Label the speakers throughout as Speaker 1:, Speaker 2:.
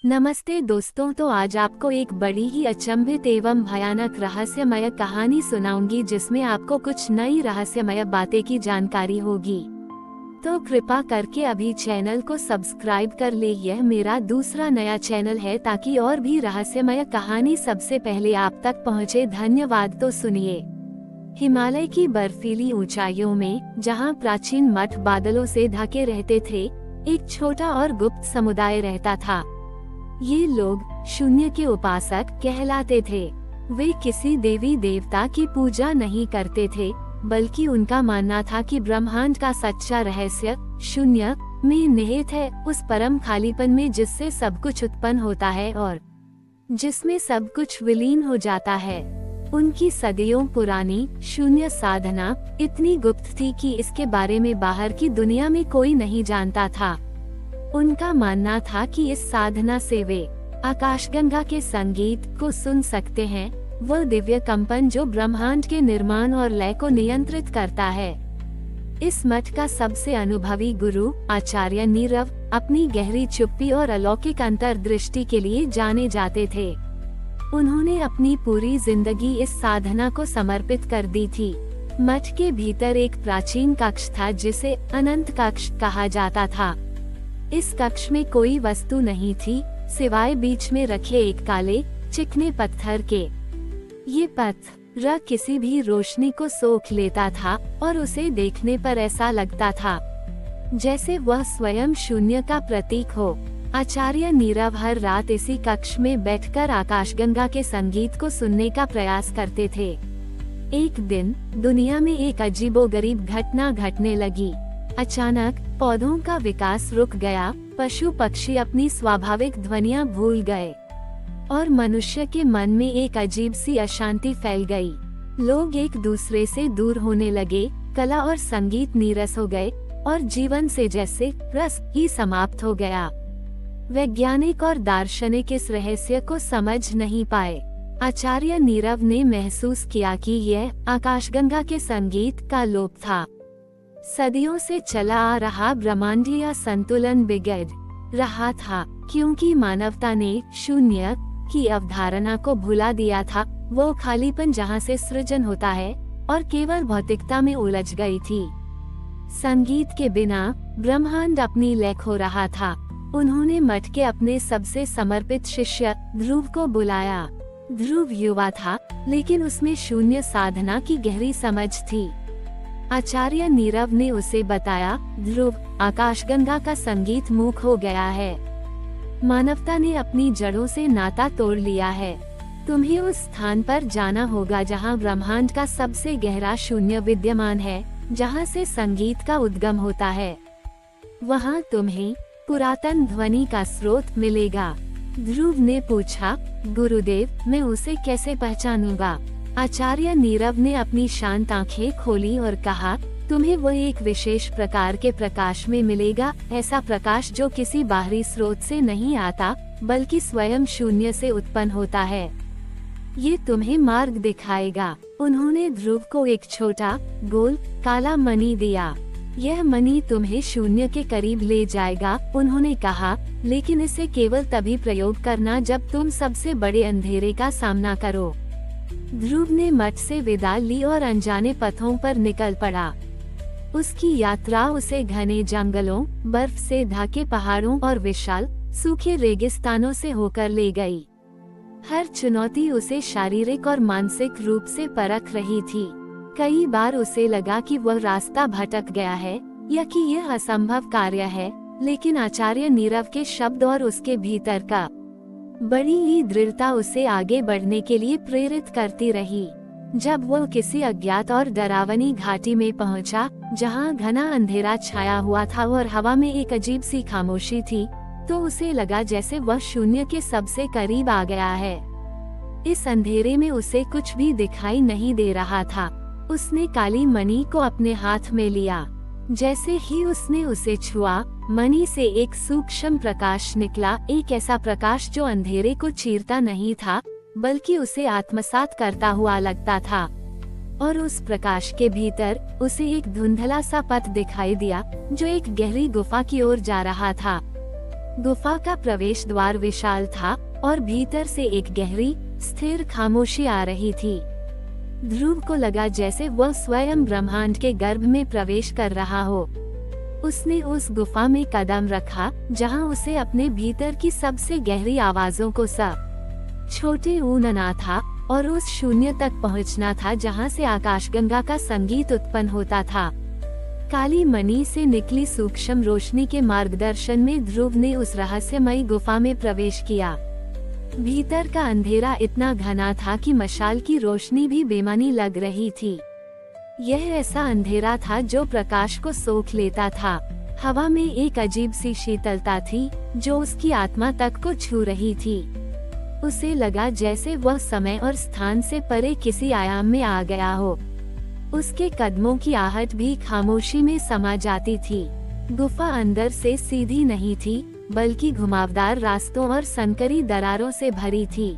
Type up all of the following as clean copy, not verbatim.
Speaker 1: नमस्ते दोस्तों, तो आज आपको एक बड़ी ही अचंभित एवं भयानक रहस्यमय कहानी सुनाऊंगी जिसमें आपको कुछ नई रहस्यमय बातें की जानकारी होगी। तो कृपा करके अभी चैनल को सब्सक्राइब कर ले। यह मेरा दूसरा नया चैनल है ताकि और भी रहस्यमय कहानी सबसे पहले आप तक पहुंचे। धन्यवाद। तो सुनिए। हिमालय की बर्फीली ऊंचाइयों में, जहां प्राचीन मठ बादलों से ढके रहते थे, एक छोटा और गुप्त समुदाय रहता था। ये लोग शून्य के उपासक कहलाते थे। वे किसी देवी देवता की पूजा नहीं करते थे, बल्कि उनका मानना था कि ब्रह्मांड का सच्चा रहस्य शून्य में निहित है, उस परम खालीपन में जिससे सब कुछ उत्पन्न होता है और जिसमें सब कुछ विलीन हो जाता है। उनकी सदियों पुरानी शून्य साधना इतनी गुप्त थी कि इसके बारे में बाहर की दुनिया में कोई नहीं जानता था। उनका मानना था कि इस साधना से वे आकाशगंगा के संगीत को सुन सकते हैं, वह दिव्य कंपन जो ब्रह्मांड के निर्माण और लय को नियंत्रित करता है। इस मठ का सबसे अनुभवी गुरु आचार्य नीरव अपनी गहरी चुप्पी और अलौकिक अंतर्दृष्टि के लिए जाने जाते थे। उन्होंने अपनी पूरी जिंदगी इस साधना को समर्पित कर दी थी। मठ के भीतर एक प्राचीन कक्ष था जिसे अनंत कक्ष कहा जाता था। इस कक्ष में कोई वस्तु नहीं थी सिवाय बीच में रखे एक काले चिकने पत्थर के। ये पत्थर किसी भी रोशनी को सोख लेता था और उसे देखने पर ऐसा लगता था जैसे वह स्वयं शून्य का प्रतीक हो। आचार्य नीरव हर रात इसी कक्ष में बैठकर आकाशगंगा के संगीत को सुनने का प्रयास करते थे। एक दिन दुनिया में एक अजीबोगरीब घटना घटने लगी। अचानक पौधों का विकास रुक गया, पशु पक्षी अपनी स्वाभाविक ध्वनियां भूल गए और मनुष्य के मन में एक अजीब सी अशांति फैल गई। लोग एक दूसरे से दूर होने लगे, कला और संगीत नीरस हो गए और जीवन से जैसे रस ही समाप्त हो गया। वैज्ञानिक और दार्शनिक इस रहस्य को समझ नहीं पाए। आचार्य नीरव ने महसूस किया कि यह आकाशगंगा के संगीत का लोप था। सदियों से चला आ रहा ब्रह्मांडीय संतुलन बिगड़ रहा था, क्योंकि मानवता ने शून्य की अवधारणा को भुला दिया था। वो खालीपन जहां से सृजन होता है और केवल भौतिकता में उलझ गई थी। संगीत के बिना ब्रह्मांड अपनी लय खो रहा था। उन्होंने मठ के अपने सबसे समर्पित शिष्य ध्रुव को बुलाया। ध्रुव युवा था, लेकिन उसमें शून्य साधना की गहरी समझ थी। आचार्य नीरव ने उसे बताया, ध्रुव, आकाशगंगा का संगीत मूक हो गया है। मानवता ने अपनी जड़ों से नाता तोड़ लिया है। तुम्हें उस स्थान पर जाना होगा जहां ब्रह्मांड का सबसे गहरा शून्य विद्यमान है, जहां से संगीत का उद्गम होता है। वहां तुम्हें पुरातन ध्वनि का स्रोत मिलेगा। ध्रुव ने पूछा, गुरुदेव, मैं उसे कैसे पहचानूंगा? आचार्य नीरव ने अपनी शांत आंखें खोली और कहा, तुम्हें वह एक विशेष प्रकार के प्रकाश में मिलेगा, ऐसा प्रकाश जो किसी बाहरी स्रोत से नहीं आता, बल्कि स्वयं शून्य से उत्पन्न होता है। ये तुम्हें मार्ग दिखाएगा। उन्होंने ध्रुव को एक छोटा गोल काला मणि दिया। यह मणि तुम्हें शून्य के करीब ले जाएगा, उन्होंने कहा, लेकिन इसे केवल तभी प्रयोग करना जब तुम सबसे बड़े अंधेरे का सामना करो। ध्रुव ने मठ से विदा ली और अनजाने पथों पर निकल पड़ा। उसकी यात्रा उसे घने जंगलों, बर्फ से ढके पहाड़ों और विशाल सूखे रेगिस्तानों से होकर ले गई। हर चुनौती उसे शारीरिक और मानसिक रूप से परख रही थी। कई बार उसे लगा कि वह रास्ता भटक गया है या कि यह असंभव कार्य है, लेकिन आचार्य नीरव के शब्द और उसके भीतर का बड़ी ही दृढ़ता उसे आगे बढ़ने के लिए प्रेरित करती रही। जब वह किसी अज्ञात और डरावनी घाटी में पहुंचा, जहां घना अंधेरा छाया हुआ था और हवा में एक अजीब सी खामोशी थी, तो उसे लगा जैसे वह शून्य के सबसे करीब आ गया है। इस अंधेरे में उसे कुछ भी दिखाई नहीं दे रहा था। उसने काली मणि को अपने हाथ में लिया। जैसे ही उसने उसे छुआ, मणि से एक सूक्ष्म प्रकाश निकला, एक ऐसा प्रकाश जो अंधेरे को चीरता नहीं था, बल्कि उसे आत्मसात करता हुआ लगता था। और उस प्रकाश के भीतर उसे एक धुंधला सा पथ दिखाई दिया, जो एक गहरी गुफा की ओर जा रहा था। गुफा का प्रवेश द्वार विशाल था और भीतर से एक गहरी स्थिर खामोशी आ रही थी। ध्रुव को लगा जैसे वह स्वयं ब्रह्मांड के गर्भ में प्रवेश कर रहा हो। उसने उस गुफा में कदम रखा जहां उसे अपने भीतर की सबसे गहरी आवाजों को छोटे ऊनना था और उस शून्य तक पहुंचना था जहां से आकाशगंगा का संगीत उत्पन्न होता था। काली मणि से निकली सूक्ष्म रोशनी के मार्गदर्शन में ध्रुव ने उस रहस्यमयी गुफा में प्रवेश किया। भीतर का अंधेरा इतना घना था कि मशाल की रोशनी भी बेमानी लग रही थी। यह ऐसा अंधेरा था जो प्रकाश को सोख लेता था। हवा में एक अजीब सी शीतलता थी जो उसकी आत्मा तक को छू रही थी। उसे लगा जैसे वह समय और स्थान से परे किसी आयाम में आ गया हो। उसके कदमों की आहट भी खामोशी में समा जाती थी। गुफा अंदर से सीधी नहीं थी, बल्कि घुमावदार रास्तों और संकरी दरारों से भरी थी।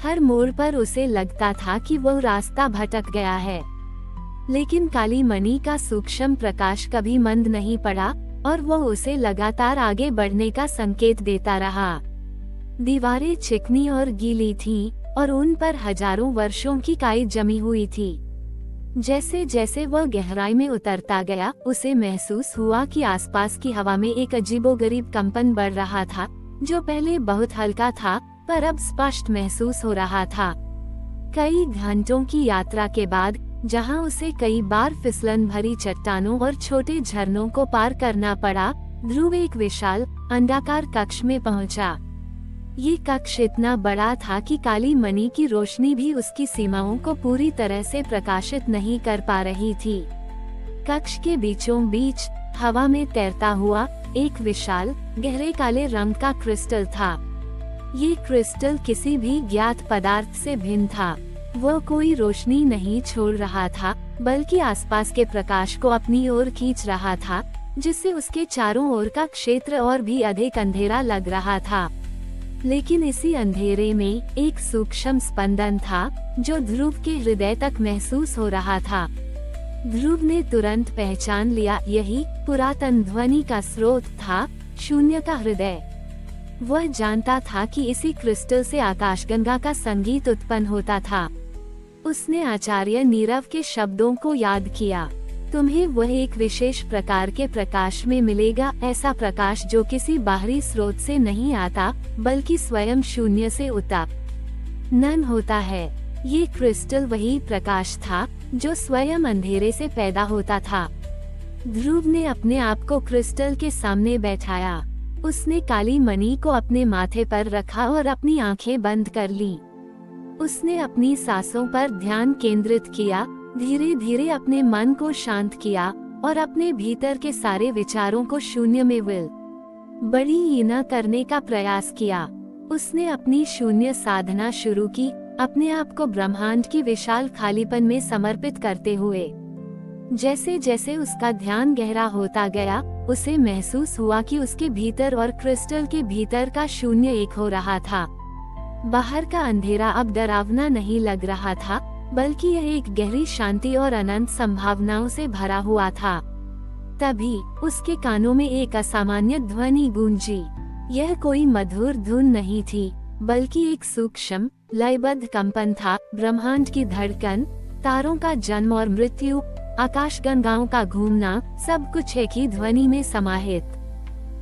Speaker 1: हर मोड़ पर उसे लगता था कि वह रास्ता भटक गया है, लेकिन काली मणि का सूक्ष्म प्रकाश कभी मंद नहीं पड़ा और वह उसे लगातार आगे बढ़ने का संकेत देता रहा। दीवारें चिकनी और गीली थीं और उन पर हजारों वर्षों की काई जमी हुई थी। जैसे जैसे वह गहराई में उतरता गया, उसे महसूस हुआ कि आसपास की हवा में एक अजीबोगरीब कंपन बढ़ रहा था, जो पहले बहुत हल्का था पर अब स्पष्ट महसूस हो रहा था। कई घंटों की यात्रा के बाद, जहां उसे कई बार फिसलन भरी चट्टानों और छोटे झरनों को पार करना पड़ा, ध्रुव एक विशाल अंडाकार कक्ष में पहुंचा। ये कक्ष इतना बड़ा था कि काली मणि की रोशनी भी उसकी सीमाओं को पूरी तरह से प्रकाशित नहीं कर पा रही थी। कक्ष के बीचों बीच हवा में तैरता हुआ एक विशाल गहरे काले रंग का क्रिस्टल था। ये क्रिस्टल किसी भी ज्ञात पदार्थ से भिन्न था। वह कोई रोशनी नहीं छोड़ रहा था, बल्कि आसपास के प्रकाश को अपनी ओर खींच रहा था, जिससे उसके चारों ओर का क्षेत्र और भी अधिक अंधेरा लग रहा था। लेकिन इसी अंधेरे में एक सूक्ष्म स्पंदन था जो ध्रुव के हृदय तक महसूस हो रहा था। ध्रुव ने तुरंत पहचान लिया, यही पुरातन ध्वनि का स्रोत था, शून्य का हृदय। वह जानता था कि इसी क्रिस्टल से आकाशगंगा का संगीत उत्पन्न होता था। उसने आचार्य नीरव के शब्दों को याद किया, तुम्हें वह एक विशेष प्रकार के प्रकाश में मिलेगा, ऐसा प्रकाश जो किसी बाहरी स्रोत से नहीं आता, बल्कि स्वयं शून्य से उत्पन्न होता है। ये क्रिस्टल वही प्रकाश था जो स्वयं अंधेरे से पैदा होता था। ध्रुव ने अपने आप को क्रिस्टल के सामने बैठाया। उसने काली मणि को अपने माथे पर रखा और अपनी आंखें बंद कर लीं। उसने अपनी सांसों पर ध्यान केंद्रित किया, धीरे धीरे अपने मन को शांत किया और अपने भीतर के सारे विचारों को शून्य में बड़ी न करने का प्रयास किया। उसने अपनी शून्य साधना शुरू की, अपने आप को ब्रह्मांड की विशाल खालीपन में समर्पित करते हुए। जैसे जैसे उसका ध्यान गहरा होता गया, उसे महसूस हुआ कि उसके भीतर और क्रिस्टल के भीतर का शून्य एक हो रहा था। बाहर का अंधेरा अब डरावना नहीं लग रहा था, बल्कि यह एक गहरी शांति और अनंत संभावनाओं से भरा हुआ था। तभी उसके कानों में एक असामान्य ध्वनि गूंजी। यह कोई मधुर धुन नहीं थी, बल्कि एक सूक्ष्म लयबद्ध कंपन था। ब्रह्मांड की धड़कन, तारों का जन्म और मृत्यु, आकाशगंगाओं का घूमना, सब कुछ एक ही ध्वनि में समाहित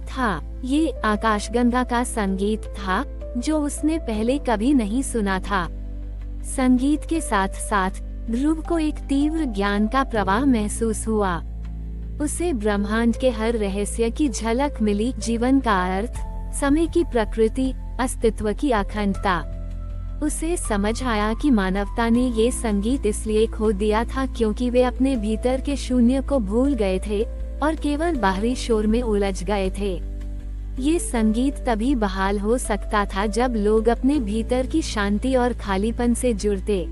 Speaker 1: था। ये आकाशगंगा का संगीत था जो उसने पहले कभी नहीं सुना था। संगीत के साथ साथ ध्रुव को एक तीव्र ज्ञान का प्रवाह महसूस हुआ। उसे ब्रह्मांड के हर रहस्य की झलक मिली, जीवन का अर्थ, समय की प्रकृति, अस्तित्व की अखंडता। उसे समझ आया कि मानवता ने ये संगीत इसलिए खो दिया था क्योंकि वे अपने भीतर के शून्य को भूल गए थे और केवल बाहरी शोर में उलझ गए थे। ये संगीत तभी बहाल हो सकता था जब लोग अपने भीतर की शांति और खालीपन से जुड़ते।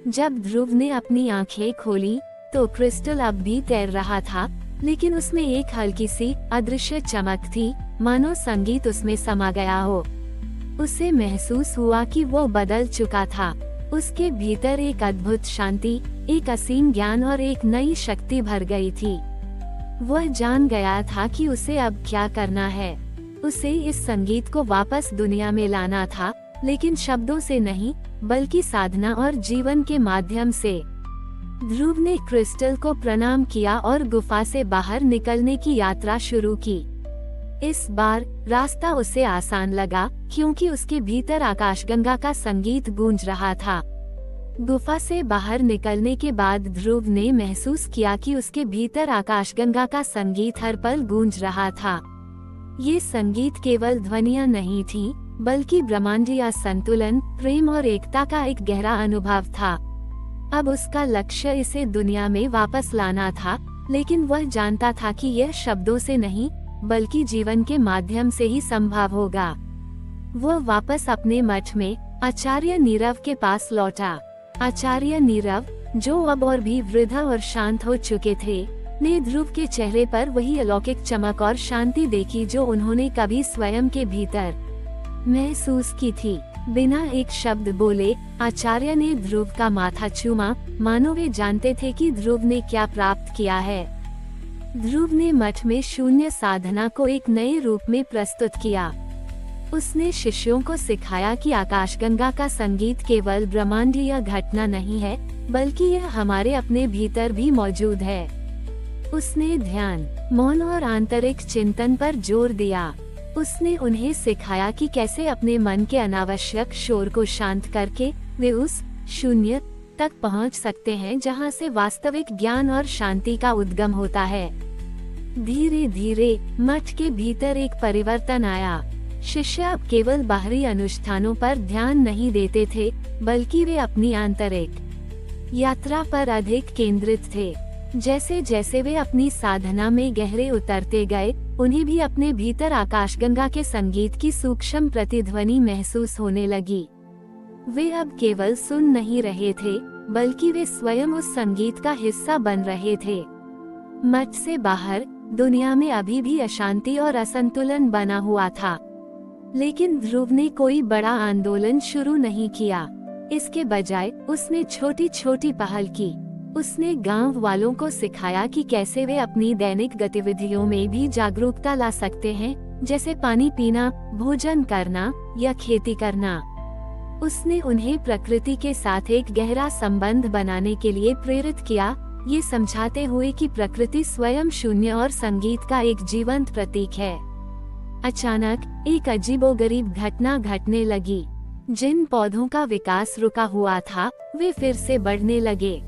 Speaker 1: जब ध्रुव ने अपनी आंखें खोली तो क्रिस्टल अब भी तैर रहा था, लेकिन उसमें एक हल्की सी अदृश्य चमक थी, मानो संगीत उसमें समा गया हो। उसे महसूस हुआ कि वो बदल चुका था। उसके भीतर एक अद्भुत शांति, एक असीम ज्ञान और एक नई शक्ति भर गई थी। वह जान गया था कि उसे अब क्या करना है। उसे इस संगीत को वापस दुनिया में लाना था, लेकिन शब्दों से नहीं, बल्कि साधना और जीवन के माध्यम से। ध्रुव ने क्रिस्टल को प्रणाम किया और गुफा से बाहर निकलने की यात्रा शुरू की। इस बार रास्ता उसे आसान लगा, क्योंकि उसके भीतर आकाशगंगा का संगीत गूंज रहा था। गुफा से बाहर निकलने के बाद ध्रुव ने महसूस किया कि उसके भीतर आकाशगंगा का संगीत हर पल गूंज रहा था। ये संगीत केवल ध्वनियां नहीं थी, बल्कि ब्रह्मांडीय संतुलन, प्रेम और एकता का एक गहरा अनुभव था। अब उसका लक्ष्य इसे दुनिया में वापस लाना था, लेकिन वह जानता था कि यह शब्दों से नहीं, बल्कि जीवन के माध्यम से ही संभव होगा। वह वापस अपने मठ में आचार्य नीरव के पास लौटा। आचार्य नीरव, जो अब और भी वृद्ध और शांत हो चुके थे, ने ध्रुव के चेहरे पर वही अलौकिक चमक और शांति देखी जो उन्होंने कभी स्वयं के भीतर महसूस की थी। बिना एक शब्द बोले आचार्य ने ध्रुव का माथा चूमा, मानो वे जानते थे कि ध्रुव ने क्या प्राप्त किया है। ध्रुव ने मठ में शून्य साधना को एक नए रूप में प्रस्तुत किया। उसने शिष्यों को सिखाया कि आकाशगंगा का संगीत केवल ब्रह्मांडीय घटना नहीं है, बल्कि यह हमारे अपने भीतर भी मौजूद है। उसने ध्यान, मौन और आंतरिक चिंतन पर जोर दिया। उसने उन्हें सिखाया कि कैसे अपने मन के अनावश्यक शोर को शांत करके वे उस शून्य तक पहुंच सकते हैं जहां से वास्तविक ज्ञान और शांति का उद्गम होता है। धीरे धीरे मठ के भीतर एक परिवर्तन आया। शिष्य अब केवल बाहरी अनुष्ठानों पर ध्यान नहीं देते थे, बल्कि वे अपनी आंतरिक यात्रा पर अधिक केंद्रित थे। जैसे जैसे वे अपनी साधना में गहरे उतरते गए, उन्हें भी अपने भीतर आकाशगंगा के संगीत की सूक्ष्म प्रतिध्वनि महसूस होने लगी। वे अब केवल सुन नहीं रहे थे, बल्कि वे स्वयं उस संगीत का हिस्सा बन रहे थे। मठ से बाहर दुनिया में अभी भी अशांति और असंतुलन बना हुआ था, लेकिन ध्रुव ने कोई बड़ा आंदोलन शुरू नहीं किया। इसके बजाय उसने छोटी छोटी पहल की। उसने गांव वालों को सिखाया कि कैसे वे अपनी दैनिक गतिविधियों में भी जागरूकता ला सकते हैं, जैसे पानी पीना, भोजन करना या खेती करना। उसने उन्हें प्रकृति के साथ एक गहरा संबंध बनाने के लिए प्रेरित किया, ये समझाते हुए कि प्रकृति स्वयं शून्य और संगीत का एक जीवंत प्रतीक है। अचानक एक अजीबोगरीब घटना घटने लगी। जिन पौधों का विकास रुका हुआ था, वे फिर से बढ़ने लगे।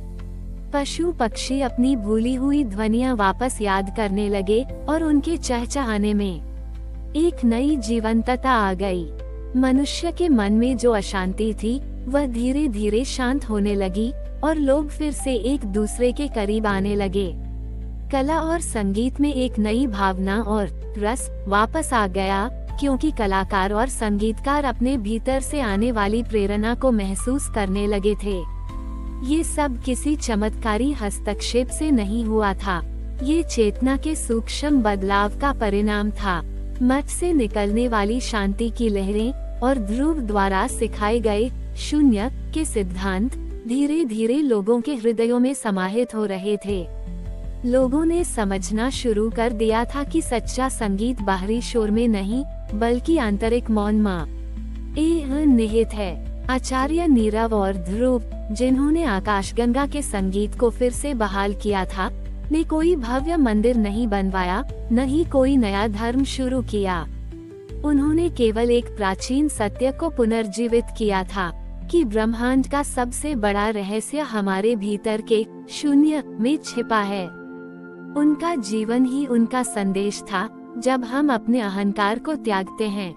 Speaker 1: पशु पक्षी अपनी भूली हुई ध्वनियां वापस याद करने लगे और उनके चहचहाने में एक नई जीवंतता आ गई। मनुष्य के मन में जो अशांति थी, वह धीरे धीरे शांत होने लगी और लोग फिर से एक दूसरे के करीब आने लगे। कला और संगीत में एक नई भावना और रस वापस आ गया, क्योंकि कलाकार और संगीतकार अपने भीतर से आने वाली प्रेरणा को महसूस करने लगे थे। ये सब किसी चमत्कारी हस्तक्षेप से नहीं हुआ था, ये चेतना के सूक्ष्म बदलाव का परिणाम था। मठ से निकलने वाली शांति की लहरें और ध्रुव द्वारा सिखाए गए शून्य के सिद्धांत धीरे धीरे लोगों के हृदयों में समाहित हो रहे थे। लोगों ने समझना शुरू कर दिया था कि सच्चा संगीत बाहरी शोर में नहीं, बल्कि आंतरिक मौन में निहित है। आचार्य नीरव और ध्रुव, जिन्होंने आकाशगंगा के संगीत को फिर से बहाल किया था, ने कोई भव्य मंदिर नहीं बनवाया, न ही कोई नया धर्म शुरू किया। उन्होंने केवल एक प्राचीन सत्य को पुनर्जीवित किया था कि ब्रह्मांड का सबसे बड़ा रहस्य हमारे भीतर के शून्य में छिपा है। उनका जीवन ही उनका संदेश था। जब हम अपने अहंकार को त्यागते हैं,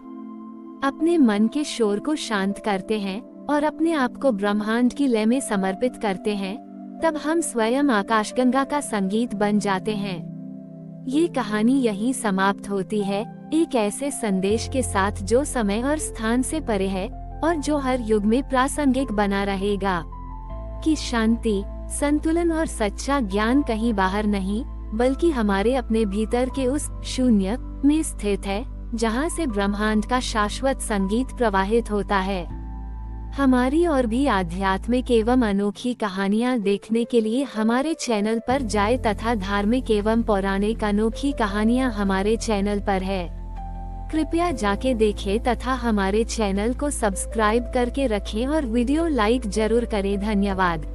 Speaker 1: अपने मन के शोर को शांत करते हैं और अपने आप को ब्रह्मांड की लय में समर्पित करते हैं, तब हम स्वयं आकाशगंगा का संगीत बन जाते हैं। ये कहानी यहीं समाप्त होती है, एक ऐसे संदेश के साथ जो समय और स्थान से परे है और जो हर युग में प्रासंगिक बना रहेगा कि शांति, संतुलन और सच्चा ज्ञान कहीं बाहर नहीं, बल्कि हमारे अपने भीतर के उस शून्य में स्थित है, जहां से ब्रह्मांड का शाश्वत संगीत प्रवाहित होता है। हमारी और भी आध्यात्मिक एवं अनोखी कहानियां देखने के लिए हमारे चैनल पर जाएं तथा धार्मिक एवं पौराणिक अनोखी कहानियां हमारे चैनल पर है। कृपया जाके देखें तथा हमारे चैनल को सब्सक्राइब करके रखें और वीडियो लाइक जरूर करें। धन्यवाद।